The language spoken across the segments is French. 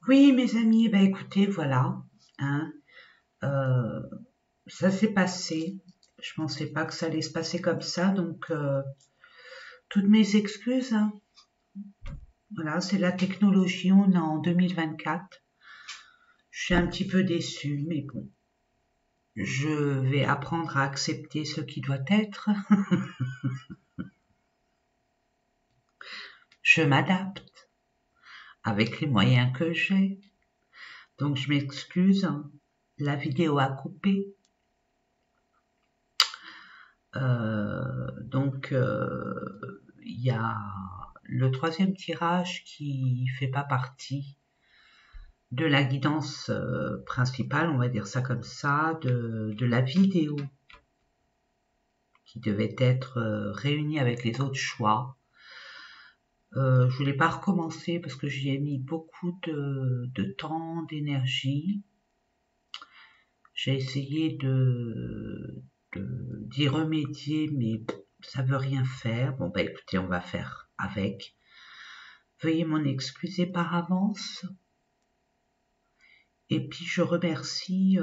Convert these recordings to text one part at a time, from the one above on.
Oui, mes amis, bah écoutez, voilà, hein, euh, ça s'est passé. Je pensais pas que ça allait se passer comme ça, donc toutes mes excuses, hein. Voilà, c'est la technologie, on est en 2024. Je suis un petit peu déçue, mais bon, je vais apprendre à accepter ce qui doit être. Je m'adapte avec les moyens que j'ai. Donc je m'excuse, hein. La vidéo a coupé. Il y a le troisième tirage qui fait pas partie de la guidance principale, on va dire ça comme ça, de la vidéo qui devait être réunie avec les autres choix. Je voulais pas recommencer parce que j'y ai mis beaucoup de temps, d'énergie. J'ai essayé d'y remédier, mais ça veut rien faire. Bon, bah écoutez, on va faire avec. Veuillez m'en excuser par avance. Et puis je remercie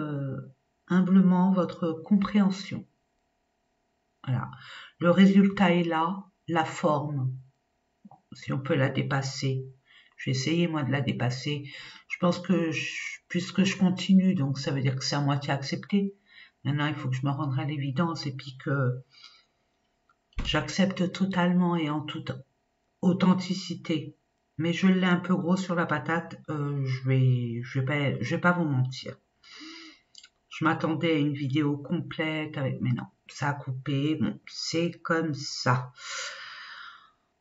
humblement votre compréhension. Voilà. Le résultat est là, la forme, si on peut la dépasser. J'ai essayé moi de la dépasser. Je pense que puisque je continue, donc ça veut dire que c'est à moitié accepté. Maintenant, il faut que je me rende à l'évidence et puis que j'accepte totalement et en toute authenticité. Mais je l'ai un peu gros sur la patate, je vais pas vous mentir. Je m'attendais à une vidéo complète avec, mais non, ça a coupé, bon, c'est comme ça.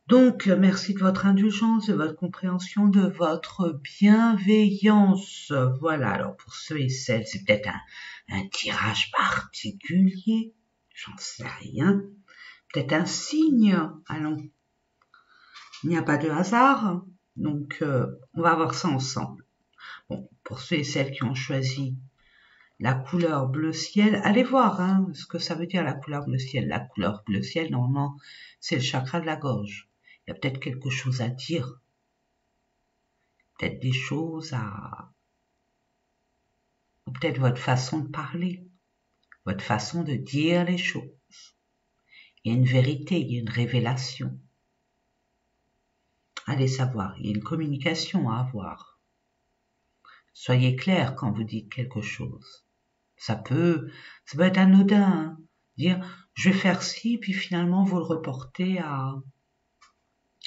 Donc, merci de votre indulgence, de votre compréhension, de votre bienveillance. Voilà, alors pour ceux et celles, c'est peut-être un tirage particulier, j'en sais rien. Peut-être un signe, allons. Il n'y a pas de hasard, donc on va voir ça ensemble. Bon, pour ceux et celles qui ont choisi la couleur bleu ciel, allez voir hein, ce que ça veut dire la couleur bleu ciel. La couleur bleu ciel, normalement, c'est le chakra de la gorge. Il y a peut-être quelque chose à dire, peut-être des choses à... ou peut-être votre façon de parler, votre façon de dire les choses. Il y a une vérité, il y a une révélation. Allez savoir, il y a une communication à avoir. Soyez clair quand vous dites quelque chose. Ça peut être anodin, hein. Dire je vais faire ci, puis finalement vous le reportez à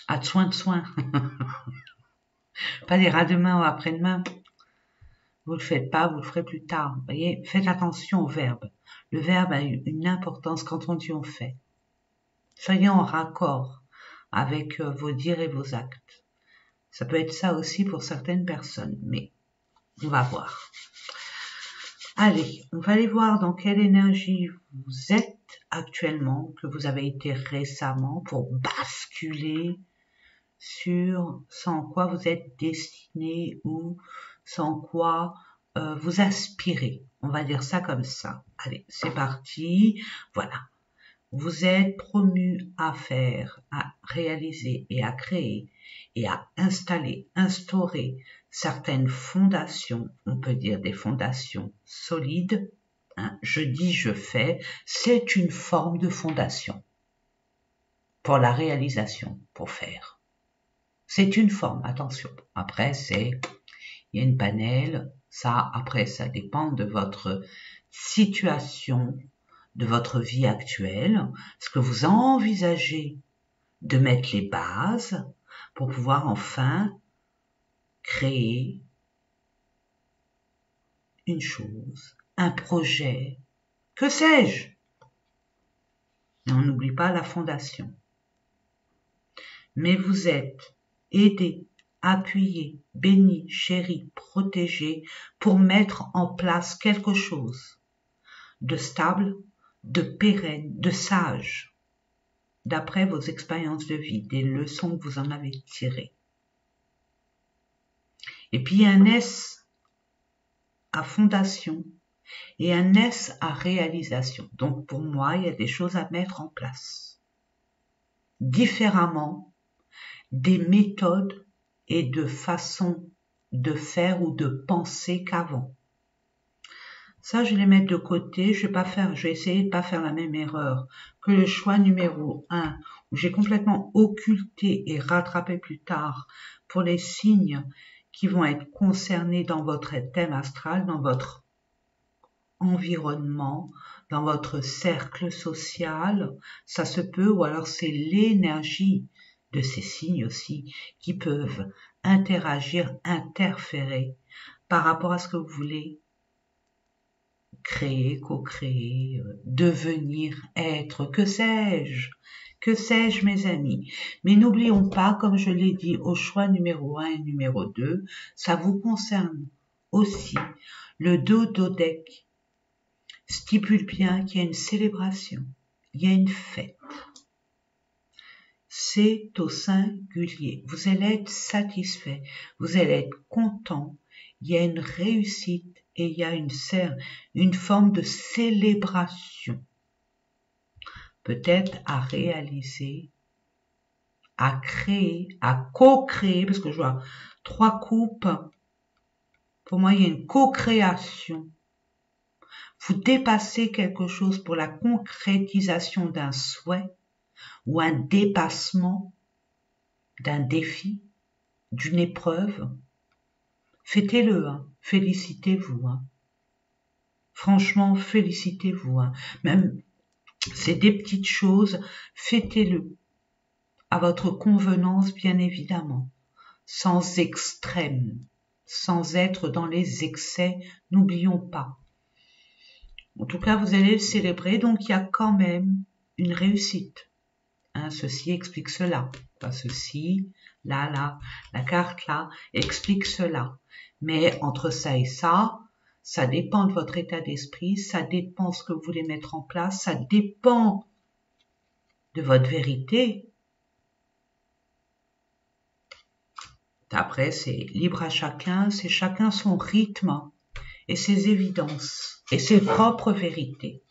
de soin. Pas dire à demain ou après-demain. Vous le faites pas, vous le ferez plus tard. Vous voyez, faites attention au verbe. Le verbe a une importance quand on dit on fait. Soyez en raccord avec vos dires et vos actes. Ça peut être ça aussi pour certaines personnes, mais on va voir. Allez, on va aller voir dans quelle énergie vous êtes actuellement, que vous avez été récemment, pour basculer sur sans quoi vous êtes destiné ou sans quoi vous aspirez. On va dire ça comme ça. Allez, c'est parti. Voilà. Vous êtes promu à faire, à réaliser et à créer et à installer, instaurer certaines fondations, on peut dire des fondations solides. Hein, je dis je fais, c'est une forme de fondation pour la réalisation, pour faire. C'est une forme, attention. Après, il y a une panel, ça, après, ça dépend de votre situation, de votre vie actuelle, ce que vous envisagez de mettre les bases pour pouvoir enfin créer une chose, un projet, que sais-je. Mais on n'oublie pas la fondation. Mais vous êtes aidé, appuyé, béni, chéri, protégé pour mettre en place quelque chose de stable, de pérenne, de sage, d'après vos expériences de vie, des leçons que vous en avez tirées. Et puis un S à fondation et un S à réalisation. Donc pour moi, il y a des choses à mettre en place. Différemment, des méthodes et de façons de faire ou de penser qu'avant. Ça, je vais les mettre de côté. Je vais essayer de pas faire la même erreur que le choix numéro 1, où j'ai complètement occulté et rattrapé plus tard pour les signes qui vont être concernés dans votre thème astral, dans votre environnement, dans votre cercle social. Ça se peut, ou alors c'est l'énergie de ces signes aussi qui peuvent interagir, interférer par rapport à ce que vous voulez créer, co-créer, devenir, être, que sais-je mes amis. Mais n'oublions pas, comme je l'ai dit au choix numéro 1 et numéro 2, ça vous concerne aussi. Le dodeck stipule bien qu'il y a une célébration, il y a une fête. C'est au singulier. Vous allez être satisfait, vous allez être content, il y a une réussite et il y a une forme de célébration. Peut-être à réaliser, à créer, à co-créer, parce que je vois 3 coupes. Pour moi, il y a une co-création. Vous dépassez quelque chose pour la concrétisation d'un souhait ou un dépassement d'un défi, d'une épreuve. Fêtez-le, hein. Félicitez-vous. Hein. Franchement, félicitez-vous. Hein. Même, c'est des petites choses, fêtez-le. À votre convenance, bien évidemment. Sans extrême, sans être dans les excès, n'oublions pas. En tout cas, vous allez le célébrer, donc il y a quand même une réussite. Hein, ceci explique cela. Pas ceci, là, la carte là explique cela. Mais entre ça et ça dépend de votre état d'esprit, ça dépend de ce que vous voulez mettre en place, ça dépend de votre vérité. Après, c'est libre à chacun, c'est chacun son rythme et ses évidences et ses propres vérités.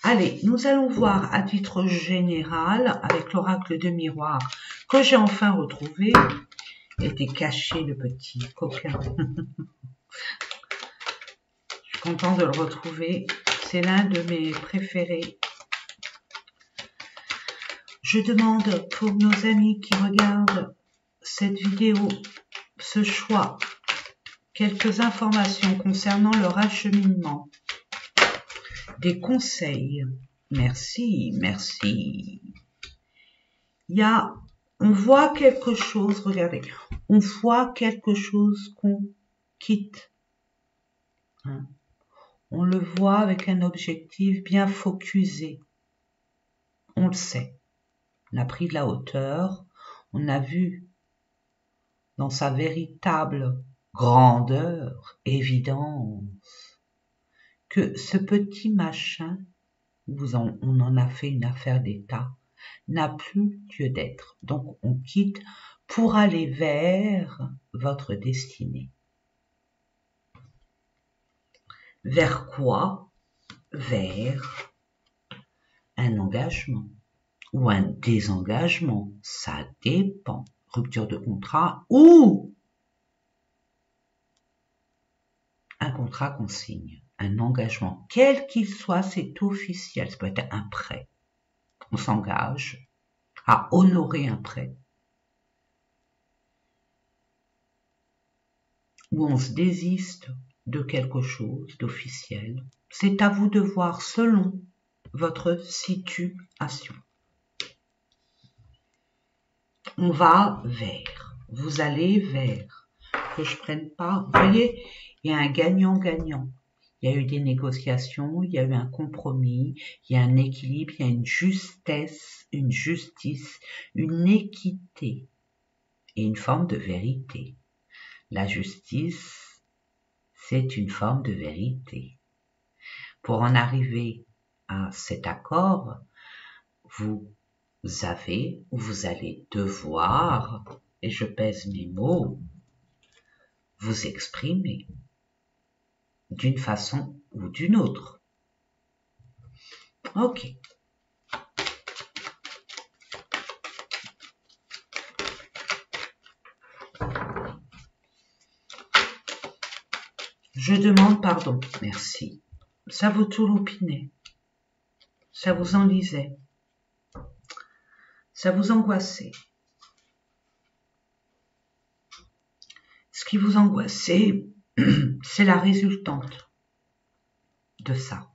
Allez, nous allons voir à titre général avec l'oracle de miroir que j'ai enfin retrouvé. Il était caché, le petit coquin. Je suis contente de le retrouver. C'est l'un de mes préférés. Je demande pour nos amis qui regardent cette vidéo, ce choix, quelques informations concernant leur acheminement. Des conseils. Merci, merci. On voit quelque chose, regardez, on voit quelque chose qu'on quitte. Hein. On le voit avec un objectif bien focusé. On le sait. On a pris de la hauteur, on a vu dans sa véritable grandeur, évidence, que ce petit machin, on en a fait une affaire d'État, n'a plus lieu d'être. Donc on quitte pour aller vers votre destinée. Vers quoi? Vers un engagement ou un désengagement, ça dépend. Rupture de contrat ou un contrat qu'on signe, un engagement, quel qu'il soit, c'est officiel. Ça peut être un prêt. On s'engage à honorer un prêt. Ou on se désiste de quelque chose d'officiel. C'est à vous de voir selon votre situation. On va vers, vous allez vers, que je prenne pas, vous voyez, il y a un gagnant-gagnant. Il y a eu des négociations, il y a eu un compromis, il y a un équilibre, il y a une justesse, une justice, une équité et une forme de vérité. La justice, c'est une forme de vérité. Pour en arriver à cet accord, vous allez devoir, et je pèse mes mots, vous exprimer d'une façon ou d'une autre. Ok. Je demande pardon. Merci. Ça vous tourloupinait. Ça vous enlisait. Ça vous angoissait. Ce qui vous angoissait, c'est la résultante de ça.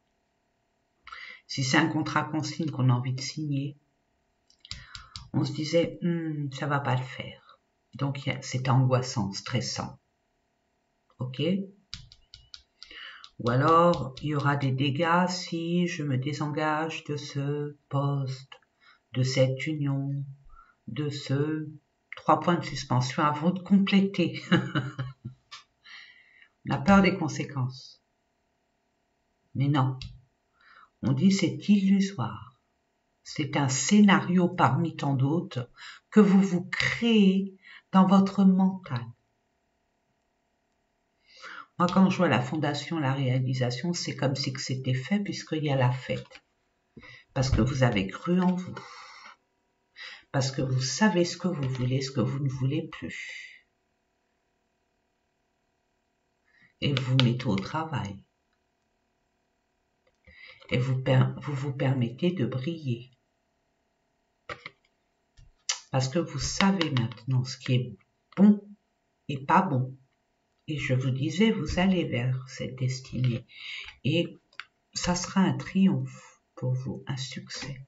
Si c'est un contrat consigne qu'on a envie de signer, on se disait, ça va pas le faire. Donc, c'était angoissant, stressant. Ok? Ou alors, il y aura des dégâts si je me désengage de ce poste, de cette union, de ce 3 points de suspension avant de compléter. On a peur des conséquences. Mais non. On dit c'est illusoire. C'est un scénario parmi tant d'autres que vous vous créez dans votre mental. Moi, quand je vois la fondation, la réalisation, c'est comme si c'était fait puisqu'il y a la fête. Parce que vous avez cru en vous. Parce que vous savez ce que vous voulez, ce que vous ne voulez plus. Et vous mettez au travail. Et vous vous permettez de briller. Parce que vous savez maintenant ce qui est bon et pas bon. Et je vous disais, vous allez vers cette destinée. Et ça sera un triomphe pour vous, un succès.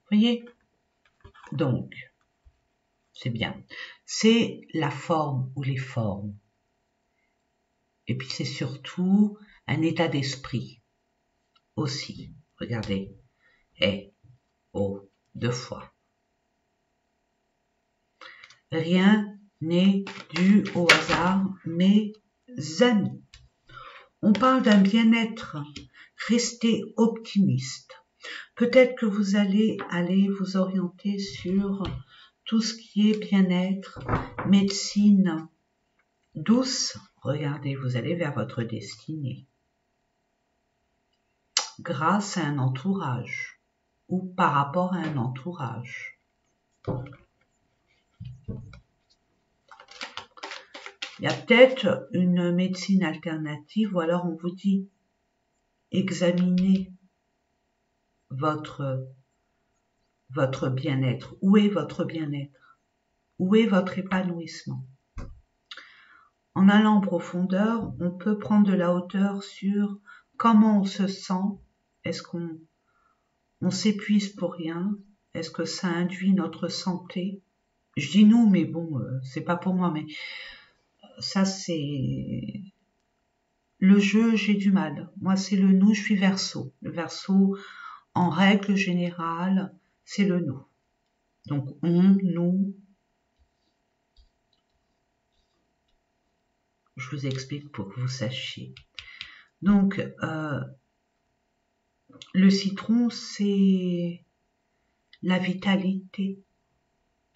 Voyez? Donc, c'est bien. C'est la forme ou les formes. Et puis c'est surtout un état d'esprit aussi. Regardez. Deux fois. Rien n'est dû au hasard, mes amis. On parle d'un bien-être. Restez optimiste. Peut-être que vous allez vous orienter sur tout ce qui est bien-être, médecine douce. Regardez, vous allez vers votre destinée. Grâce à un entourage ou par rapport à un entourage. Il y a peut-être une médecine alternative ou alors on vous dit examinez votre bien-être. Où est votre bien-être? Où est votre épanouissement? En allant en profondeur, on peut prendre de la hauteur sur comment on se sent. Est-ce qu'on s'épuise pour rien? Est-ce que ça induit notre santé? Je dis nous, mais bon, c'est pas pour moi, mais ça c'est le jeu, j'ai du mal. Moi, c'est le nous, je suis Verseau. Le Verseau, en règle générale, c'est le nous. Donc, on, nous. Je vous explique pour que vous sachiez. Donc, le citron, c'est la vitalité,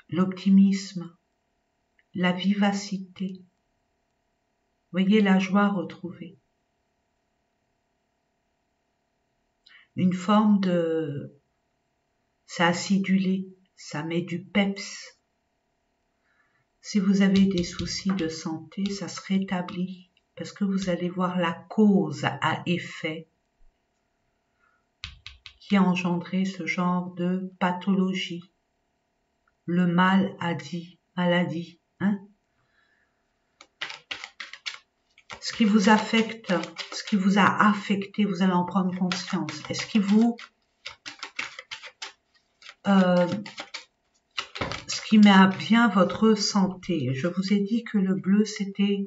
l'optimisme, la vivacité. Voyez la joie retrouvée. Une forme de... ça acidulé, ça met du peps. Si vous avez des soucis de santé, ça se rétablit parce que vous allez voir la cause à effet qui a engendré ce genre de pathologie. Le mal a dit, maladie, hein? Ce qui vous affecte, ce qui vous a affecté, vous allez en prendre conscience. Est-ce qui vous... ce qui met à bien votre santé. Je vous ai dit que le bleu, c'était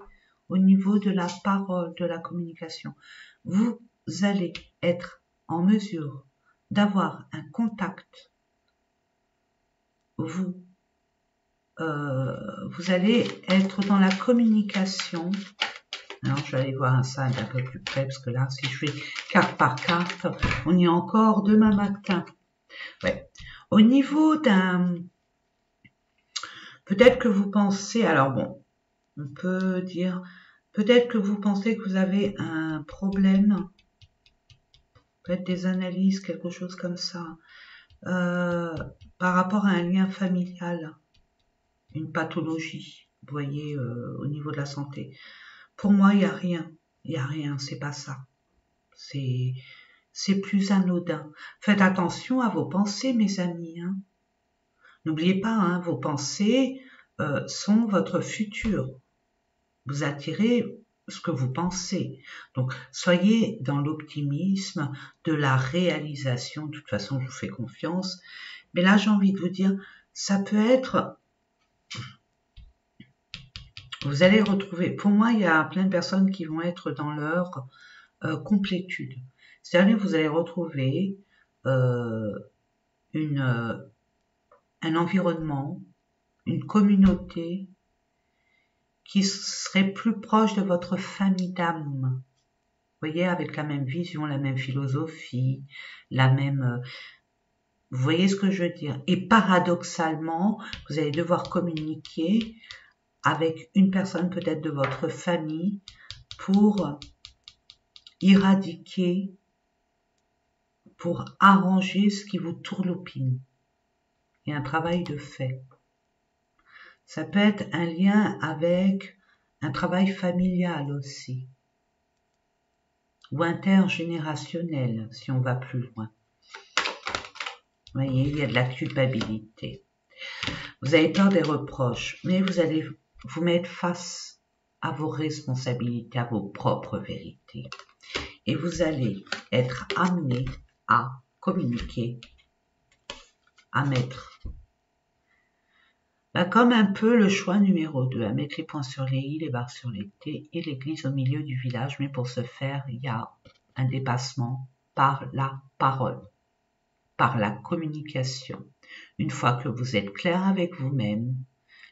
au niveau de la parole, de la communication. Vous allez être en mesure d'avoir un contact. Vous allez être dans la communication. Alors, je vais aller voir ça d'un peu plus près, parce que là, si je fais carte par carte, on y est encore demain matin. Ouais. Au niveau d'un... Peut-être que vous pensez... Alors bon, on peut dire... Peut-être que vous pensez que vous avez un problème, peut-être des analyses, quelque chose comme ça, par rapport à un lien familial, une pathologie, vous voyez, au niveau de la santé. Pour moi, il n'y a rien. Il n'y a rien, c'est pas ça. C'est plus anodin. Faites attention à vos pensées, mes amis. Hein. N'oubliez pas, hein, vos pensées sont votre futur. Vous attirez ce que vous pensez. Donc, soyez dans l'optimisme de la réalisation. De toute façon, je vous fais confiance. Mais là, j'ai envie de vous dire, ça peut être... Vous allez retrouver... Pour moi, il y a plein de personnes qui vont être dans leur complétude. C'est-à-dire que vous allez retrouver un environnement, une communauté qui serait plus proche de votre famille d'âme. Vous voyez, avec la même vision, la même philosophie, la même... vous voyez ce que je veux dire? Et paradoxalement, vous allez devoir communiquer avec une personne peut-être de votre famille pour éradiquer, pour arranger ce qui vous tourlopine. Il y a un travail de fait. Ça peut être un lien avec un travail familial aussi, ou intergénérationnel, si on va plus loin. Vous voyez, il y a de la culpabilité. Vous avez peur des reproches, mais vous allez vous mettre face à vos responsabilités, à vos propres vérités. Et vous allez être amené à communiquer, à mettre, comme un peu le choix numéro 2, à mettre les points sur les i, les barres sur les t et l'église au milieu du village. Mais pour ce faire, il y a un dépassement par la parole, par la communication. Une fois que vous êtes clair avec vous-même,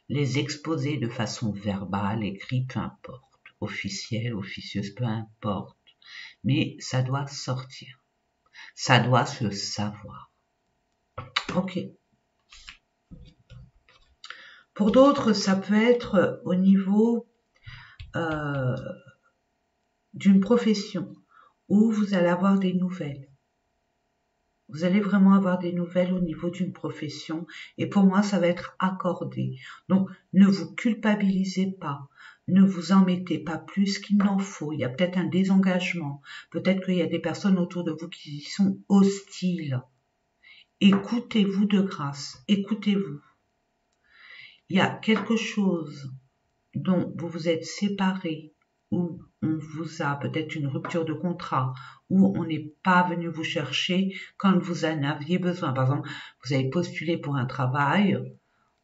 les exposer de façon verbale, écrite, peu importe, officielle, officieuse, peu importe, mais ça doit sortir, ça doit se savoir. Ok. Pour d'autres, ça peut être au niveau d'une profession où vous allez avoir des nouvelles. Vous allez vraiment avoir des nouvelles au niveau d'une profession et pour moi, ça va être accordé. Donc, ne vous culpabilisez pas, ne vous en mettez pas plus qu'il n'en faut. Il y a peut-être un désengagement, peut-être qu'il y a des personnes autour de vous qui sont hostiles. Écoutez-vous de grâce, écoutez-vous. Il y a quelque chose dont vous vous êtes séparés, où on vous a peut-être une rupture de contrat, où on n'est pas venu vous chercher quand vous en aviez besoin. Par exemple, vous avez postulé pour un travail,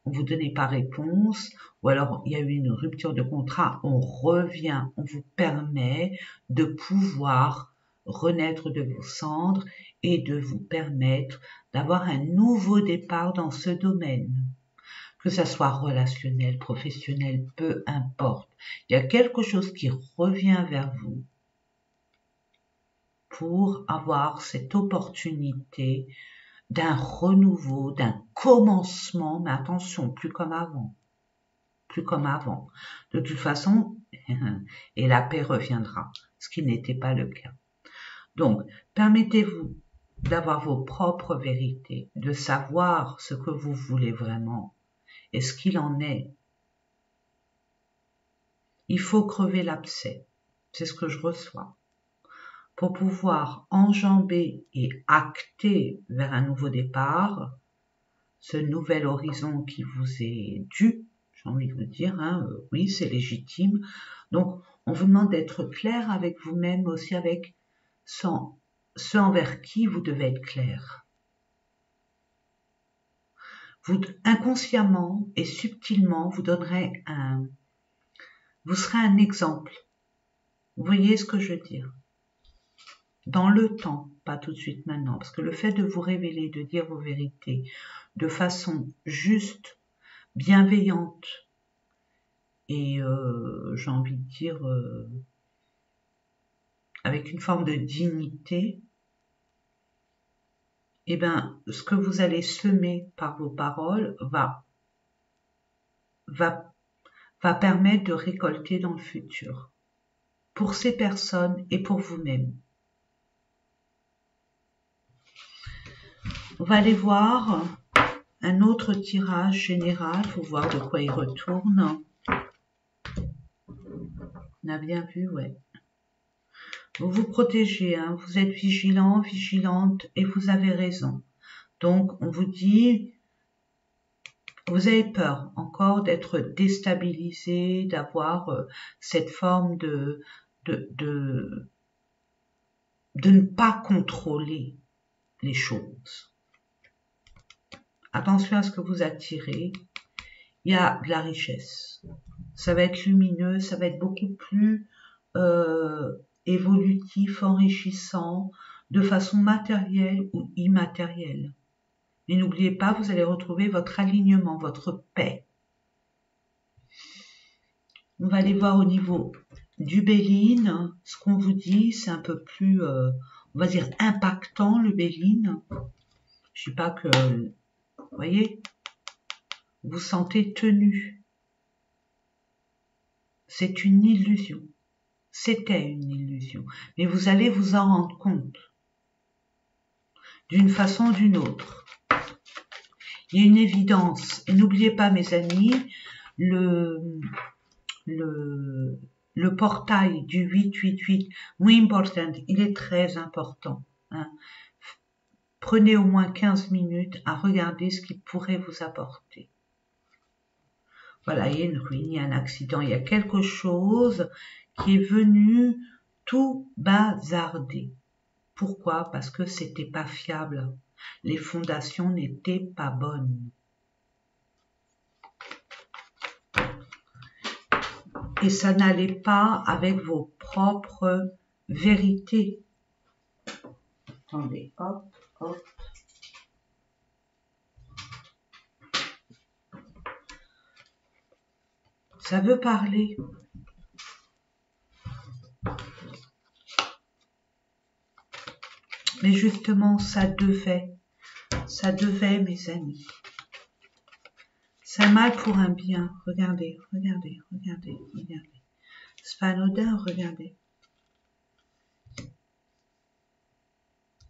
on vous donnait pas réponse, ou alors il y a eu une rupture de contrat, on revient, on vous permet de pouvoir renaître de vos cendres et de vous permettre d'avoir un nouveau départ dans ce domaine. Que ça soit relationnel, professionnel, peu importe. Il y a quelque chose qui revient vers vous pour avoir cette opportunité d'un renouveau, d'un commencement, mais attention, plus comme avant. Plus comme avant. De toute façon, et la paix reviendra, ce qui n'était pas le cas. Donc, permettez-vous d'avoir vos propres vérités, de savoir ce que vous voulez vraiment. Et ce qu'il en est, il faut crever l'abcès, c'est ce que je reçois, pour pouvoir enjamber et acter vers un nouveau départ, ce nouvel horizon qui vous est dû, j'ai envie de vous dire, hein, oui, c'est légitime. Donc, on vous demande d'être clair avec vous-même, aussi avec ceux envers qui vous devez être clair. Vous, inconsciemment et subtilement, vous donnerez vous serez un exemple. Vous voyez ce que je veux dire? Dans le temps, pas tout de suite maintenant, parce que le fait de vous révéler, de dire vos vérités de façon juste, bienveillante et j'ai envie de dire avec une forme de dignité, eh bien, ce que vous allez semer par vos paroles va permettre de récolter dans le futur, pour ces personnes et pour vous-même. On va aller voir un autre tirage général, il faut voir de quoi il retourne. On a bien vu, ouais. Vous vous protégez, hein, vous êtes vigilant, vigilante, et vous avez raison. Donc, on vous dit, vous avez peur encore d'être déstabilisé, d'avoir cette forme de ne pas contrôler les choses. Attention à ce que vous attirez. Il y a de la richesse. Ça va être lumineux, ça va être beaucoup plus évolutif, enrichissant, de façon matérielle ou immatérielle. Mais n'oubliez pas, vous allez retrouver votre alignement, votre paix. On va aller voir au niveau du Béline. Ce qu'on vous dit, c'est un peu plus, on va dire, impactant, le Béline. Je ne dis pas que, vous voyez, vous sentez tenu. C'est une illusion. C'était une illusion. Mais vous allez vous en rendre compte. D'une façon ou d'une autre. Il y a une évidence. Et n'oubliez pas, mes amis, le portail du 888, muy important, il est très important. Hein. Prenez au moins 15 minutes à regarder ce qu'il pourrait vous apporter. Voilà, il y a une ruine, il y a un accident, il y a quelque chose qui est venu tout bazarder. Pourquoi? Parce que c'était pas fiable. Les fondations n'étaient pas bonnes. Et ça n'allait pas avec vos propres vérités. Attendez, hop, hop. Ça veut parler. Mais justement, ça devait, mes amis. C'est un mal pour un bien. Regardez, regardez, regardez, regardez. C'est pas anodin, regardez.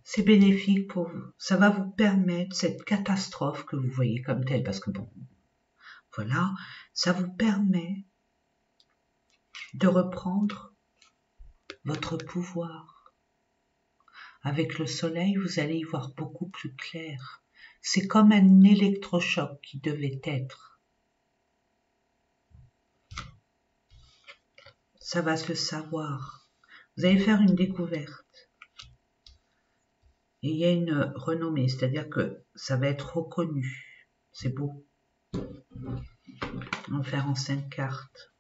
C'est bénéfique pour vous. Ça va vous permettre, cette catastrophe que vous voyez comme telle, parce que bon, voilà, ça vous permet de reprendre votre pouvoir. Avec le soleil, vous allez y voir beaucoup plus clair. C'est comme un électrochoc qui devait être. Ça va se savoir. Vous allez faire une découverte. Et il y a une renommée, c'est-à-dire que ça va être reconnu. C'est beau. On va faire en 5 cartes.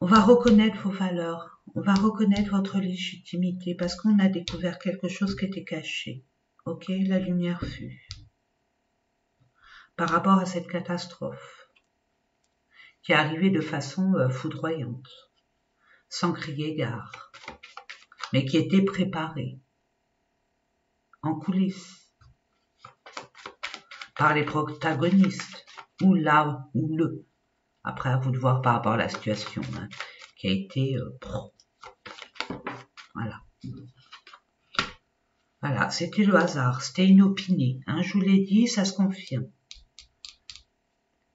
On va reconnaître vos valeurs. On va reconnaître votre légitimité parce qu'on a découvert quelque chose qui était caché. Ok, la lumière fut. Par rapport à cette catastrophe qui est arrivée de façon foudroyante, sans crier gare, mais qui était préparée en coulisses par les protagonistes, ou là, ou le. Après, à vous de voir par rapport à la situation, hein, qui a été... voilà. Voilà, c'était le hasard, c'était inopiné. Hein, je vous l'ai dit, ça se confirme.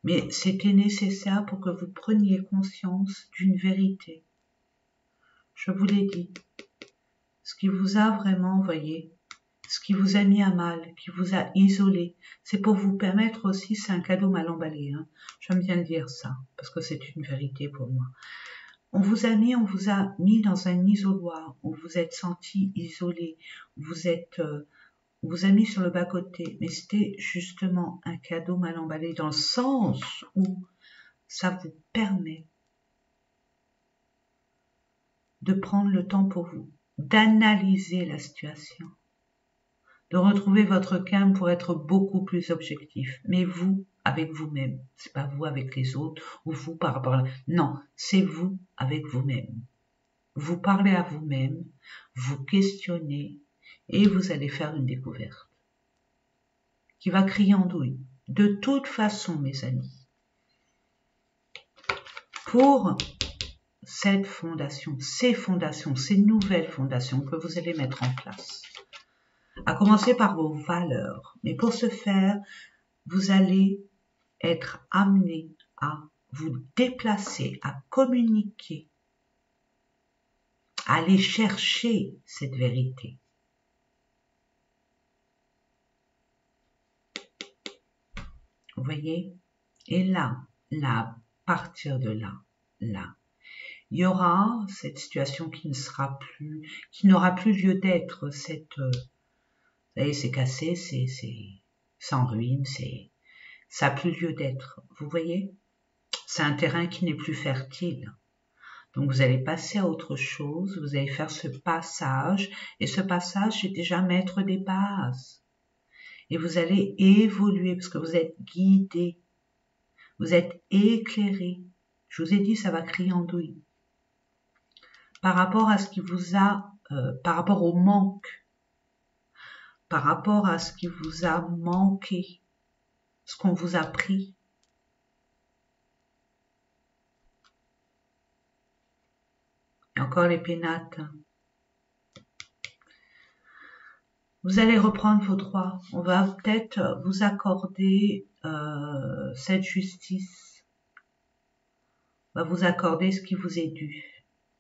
Mais c'était nécessaire pour que vous preniez conscience d'une vérité. Je vous l'ai dit. Ce qui vous a vraiment, voyez, ce qui vous a mis à mal, qui vous a isolé, c'est pour vous permettre aussi, c'est un cadeau mal emballé. Hein. J'aime bien dire ça, parce que c'est une vérité pour moi. On vous a mis dans un isoloir, où vous êtes senti isolé, vous a mis sur le bas-côté, mais c'était justement un cadeau mal emballé dans le sens où ça vous permet de prendre le temps pour vous, d'analyser la situation, de retrouver votre calme pour être beaucoup plus objectif. Mais vous, avec vous-même, c'est pas vous avec les autres, ou vous par rapport à... Non, c'est vous avec vous-même. Vous parlez à vous-même, vous questionnez, et vous allez faire une découverte qui va crier en douille. De toute façon, mes amis, pour cette fondation, ces nouvelles fondations que vous allez mettre en place, à commencer par vos valeurs. Mais pour ce faire, vous allez être amené à vous déplacer, à communiquer, à aller chercher cette vérité. Vous voyez? Et là, à partir de là, il y aura cette situation qui ne sera plus, qui n'aura plus lieu d'être, cette, vous voyez, c'est cassé, c'est en ruine, ça n'a plus lieu d'être. Vous voyez? C'est un terrain qui n'est plus fertile. Donc vous allez passer à autre chose, vous allez faire ce passage, et ce passage, c'est déjà mettre des bases. Et vous allez évoluer, parce que vous êtes guidé, vous êtes éclairé. Je vous ai dit, ça va crier en douille. Par rapport à ce qui vous a, par rapport au manque, par rapport à ce qui vous a manqué, ce qu'on vous a pris. Et encore les pénates. Vous allez reprendre vos droits. On va peut-être vous accorder cette justice. On va vous accorder ce qui vous est dû.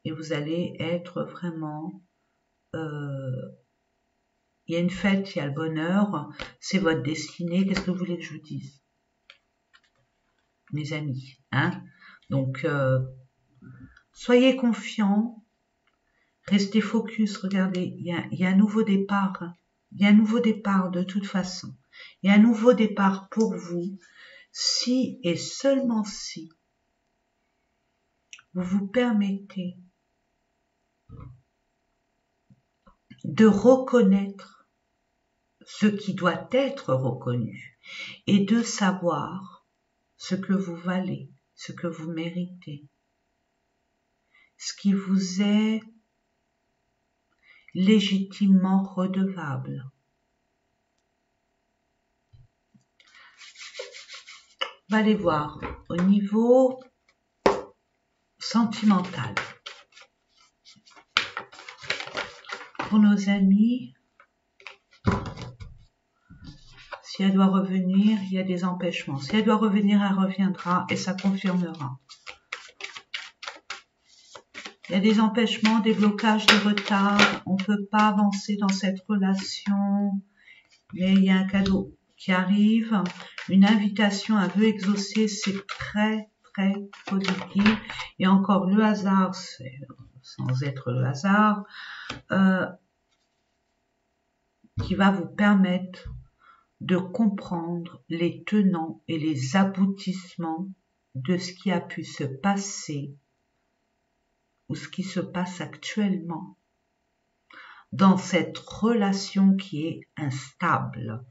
Et vous allez être vraiment... il y a une fête, il y a le bonheur, c'est votre destinée. Qu'est-ce que vous voulez que je vous dise, mes amis, hein? Donc, soyez confiants, restez focus. Regardez, il y a un nouveau départ. Il y a un nouveau départ de toute façon. Il y a un nouveau départ pour vous, si et seulement si vous vous permettez de reconnaître ce qui doit être reconnu et de savoir ce que vous valez, ce que vous méritez, ce qui vous est légitimement redevable. On va aller voir au niveau sentimental. Pour nos amis, si elle doit revenir, il y a des empêchements. Si elle doit revenir, elle reviendra et ça confirmera. Il y a des empêchements, des blocages, des retards. On ne peut pas avancer dans cette relation. Mais il y a un cadeau qui arrive. Une invitation, un vœu exaucé. C'est très, très positif. Et encore le hasard, sans être le hasard, qui va vous permettre de comprendre les tenants et les aboutissements de ce qui a pu se passer ou ce qui se passe actuellement dans cette relation qui est instable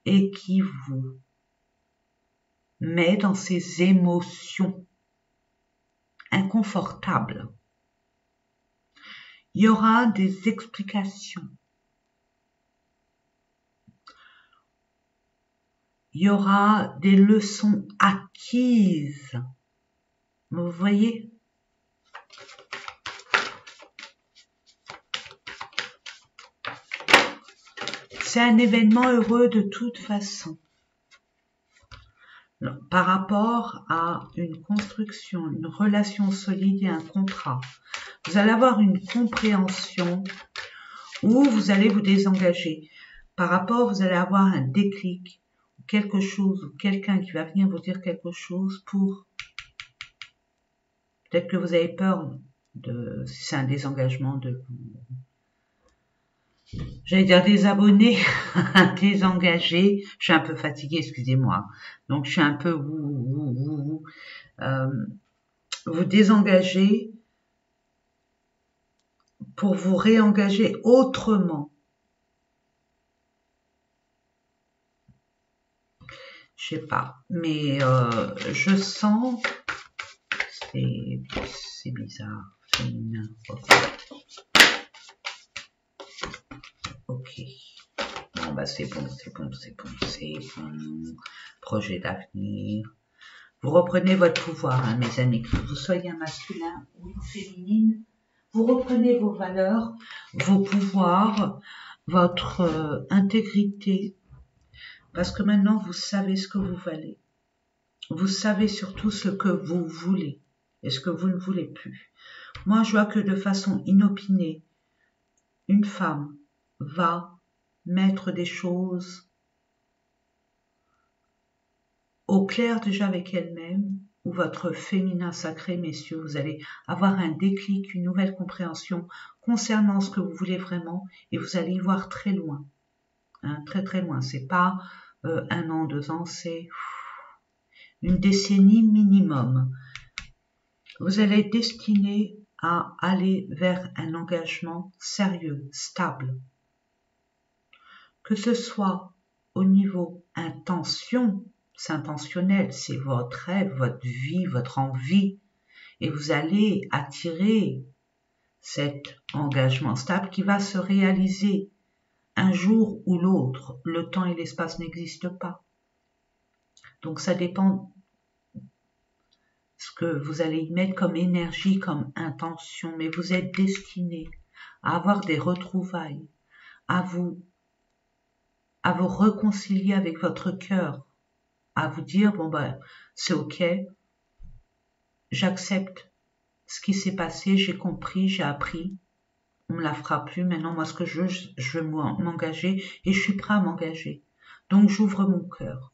et qui vous met dans ces émotions inconfortables. Il y aura des explications. Il y aura des leçons acquises. Vous voyez ? C'est un événement heureux de toute façon. Par rapport à une construction, une relation solide et un contrat, vous allez avoir une compréhension où vous allez vous désengager. Par rapport, vous allez avoir un déclic, quelque chose, ou quelqu'un qui va venir vous dire quelque chose pour... Peut-être que vous avez peur de... Si c'est un désengagement de... J'allais dire des abonnés désengagés. Je suis un peu fatiguée, excusez-moi. Donc, je suis un peu vous désengager pour vous réengager autrement. Je sais pas, mais je sens... C'est bizarre. Ok. Bon, bah c'est bon. Projet d'avenir. Vous reprenez votre pouvoir, hein, mes amis. Que vous soyez un masculin ou une féminine, vous reprenez vos valeurs, vos pouvoirs, votre intégrité. Parce que maintenant, vous savez ce que vous valez. vous savez surtout ce que vous voulez et ce que vous ne voulez plus. Moi, je vois que de façon inopinée, une femme va mettre des choses au clair déjà avec elle-même, ou votre féminin sacré, messieurs, vous allez avoir un déclic, une nouvelle compréhension concernant ce que vous voulez vraiment, et vous allez y voir très loin, hein, très très loin. C'est pas 1 an, 2 ans, c'est une décennie minimum. Vous allez être destiné à aller vers un engagement sérieux, stable. Que ce soit au niveau intention, c'est intentionnel, c'est votre rêve, votre vie, votre envie, et vous allez attirer cet engagement stable qui va se réaliser un jour ou l'autre. Le temps et l'espace n'existent pas. Donc ça dépend ce que vous allez y mettre comme énergie, comme intention, mais vous êtes destiné à avoir des retrouvailles, à vous réconcilier avec votre cœur, à vous dire, bon ben, c'est ok, j'accepte ce qui s'est passé, j'ai compris, j'ai appris, on me la fera plus, maintenant moi ce que je veux m'engager, et je suis prêt à m'engager. Donc j'ouvre mon cœur.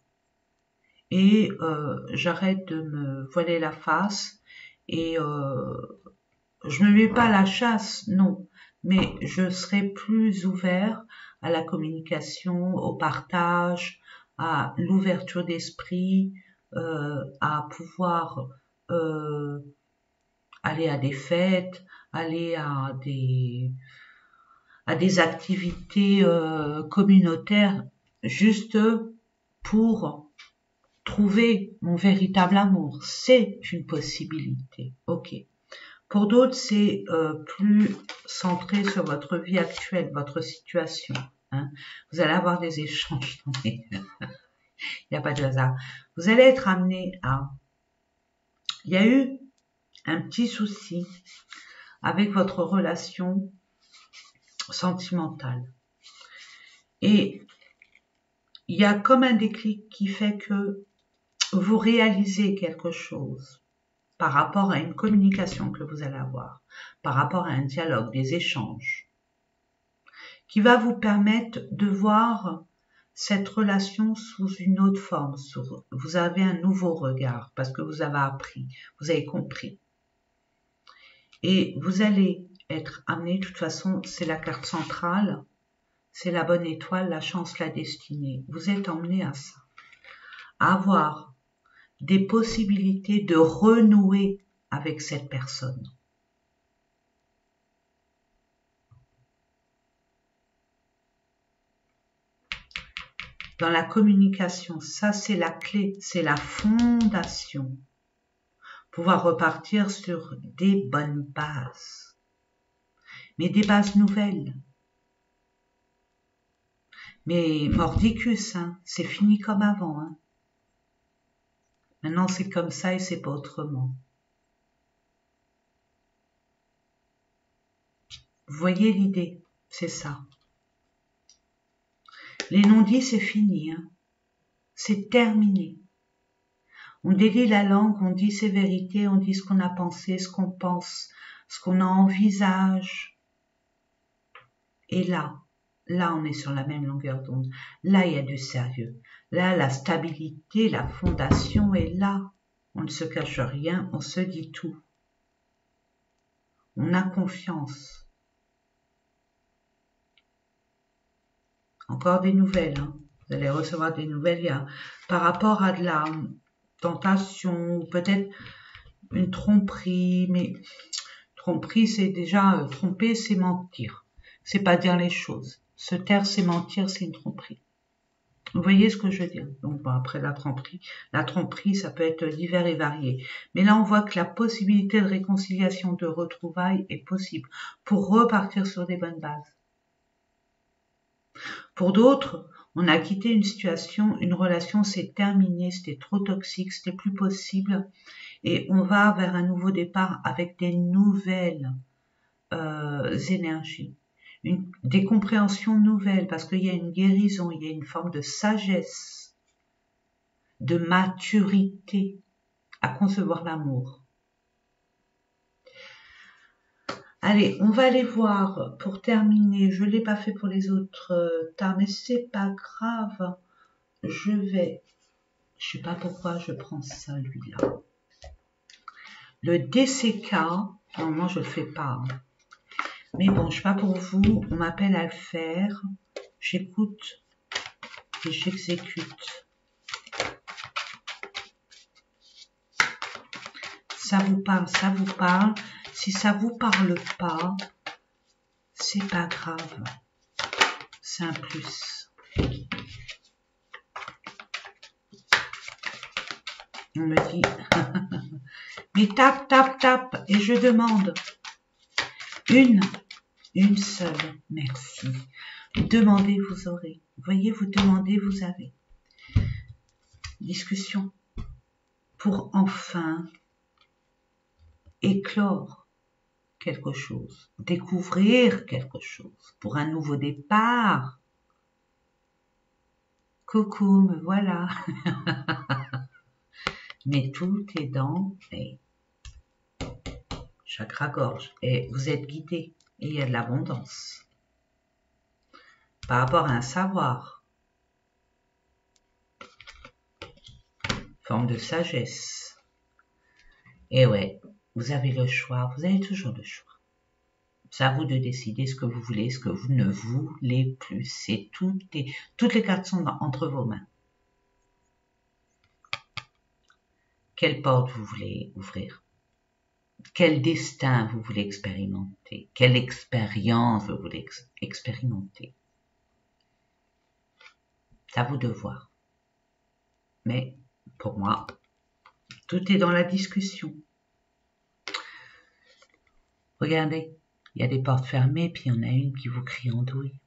Et j'arrête de me voiler la face, et je ne me mets pas à la chasse, non, mais je serai plus ouvert à la communication, au partage, à l'ouverture d'esprit, à pouvoir aller à des fêtes, aller à des activités communautaires, juste pour trouver mon véritable amour. C'est une possibilité, ok. Pour d'autres, c'est plus centré sur votre vie actuelle, votre situation. Hein. Vous allez avoir des échanges. Il n'y a pas de hasard. Vous allez être amené à... Il y a eu un petit souci avec votre relation sentimentale. Et il y a comme un déclic qui fait que vous réalisez quelque chose par rapport à une communication que vous allez avoir, par rapport à un dialogue, des échanges, qui va vous permettre de voir cette relation sous une autre forme. Vous avez un nouveau regard parce que vous avez appris, vous avez compris. Et vous allez être amené, de toute façon, c'est la carte centrale, c'est la bonne étoile, la chance, la destinée. Vous êtes emmené à ça, à avoir des possibilités de renouer avec cette personne. Dans la communication, ça c'est la clé, c'est la fondation. Pouvoir repartir sur des bonnes bases, mais des bases nouvelles. Mais mordicus, hein, c'est fini comme avant. Hein. Maintenant c'est comme ça et c'est pas autrement. Vous voyez l'idée, c'est ça. Les non-dits, c'est fini, hein. C'est terminé. On délie la langue, on dit ses vérités, on dit ce qu'on a pensé, ce qu'on pense, ce qu'on envisage. Et là, on est sur la même longueur d'onde. Là, il y a du sérieux. Là, la stabilité, la fondation est là. On ne se cache rien, on se dit tout. On a confiance. Encore des nouvelles, hein. Vous allez recevoir des nouvelles par rapport à de la tentation, ou peut-être une tromperie, mais tromperie, c'est déjà, tromper, c'est mentir. C'est pas dire les choses. Se taire, c'est mentir, c'est une tromperie. Vous voyez ce que je veux dire? Donc, bon, après la tromperie, ça peut être divers et varié. Mais là, on voit que la possibilité de réconciliation, de retrouvailles est possible pour repartir sur des bonnes bases. Pour d'autres, on a quitté une situation, une relation s'est terminée, c'était trop toxique, c'était plus possible, et on va vers un nouveau départ avec des nouvelles énergies, des compréhensions nouvelles, parce qu'il y a une guérison, il y a une forme de sagesse, de maturité à concevoir l'amour. Allez, on va aller voir, pour terminer, je ne l'ai pas fait pour les autres tas, mais c'est pas grave. Je sais pas pourquoi je prends celui-là. Le DCK, normalement je le fais pas. Hein. Mais bon, je sais pas pour vous, on m'appelle à le faire. J'écoute et j'exécute. Ça vous parle, ça vous parle. Si ça vous parle pas, c'est pas grave. C'est un plus. On me dit, mais tape, tape, tape, et je demande une seule, merci. Demandez, vous aurez. Vous voyez, vous demandez, vous avez. Discussion pour enfin éclore quelque chose, découvrir quelque chose, pour un nouveau départ. Coucou, me voilà. Mais tout est dans chakra-gorge. Et vous êtes guidé. Et il y a de l'abondance. Par rapport à un savoir. Forme de sagesse. Et ouais, vous avez le choix. Vous avez toujours le choix. C'est à vous de décider ce que vous voulez, ce que vous ne voulez plus. C'est toutes les cartes sont entre vos mains. Quelle porte vous voulez ouvrir? Quel destin vous voulez expérimenter? Quelle expérience vous voulez expérimenter? C'est à vous de voir. Mais, pour moi, tout est dans la discussion. Regardez, il y a des portes fermées, puis il y en a une qui vous crie andouille.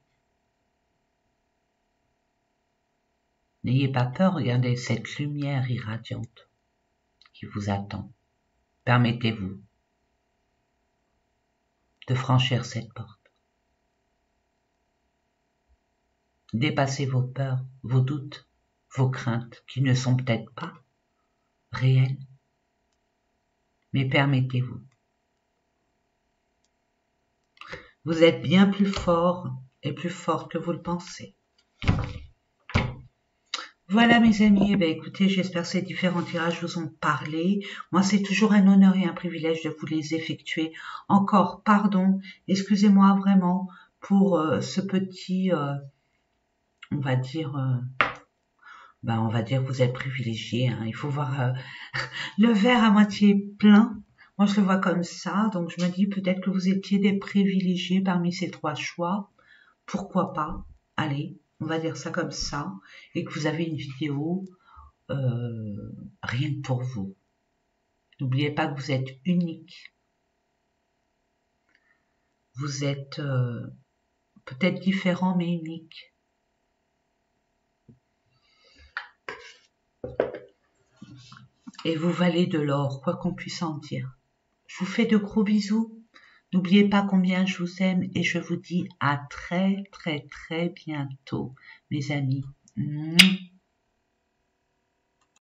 N'ayez pas peur, regardez cette lumière irradiante qui vous attend. Permettez-vous de franchir cette porte. Dépassez vos peurs, vos doutes, vos craintes qui ne sont peut-être pas réelles, mais permettez-vous. Vous êtes bien plus fort et plus forte que vous le pensez. Voilà mes amis, écoutez, j'espère que ces différents tirages vous ont parlé. Moi, c'est toujours un honneur et un privilège de vous les effectuer. Encore, pardon, excusez-moi vraiment pour ce petit, on va dire que vous êtes privilégié. Hein. Il faut voir le verre à moitié plein. Moi, je le vois comme ça, donc je me dis peut-être que vous étiez des privilégiés parmi ces trois choix. Pourquoi pas? Allez. On va dire ça comme ça, et que vous avez une vidéo rien que pour vous. N'oubliez pas que vous êtes unique. Vous êtes peut-être différent, mais unique. Et vous valez de l'or, quoi qu'on puisse en dire. Je vous fais de gros bisous. N'oubliez pas combien je vous aime et je vous dis à très très très bientôt, mes amis.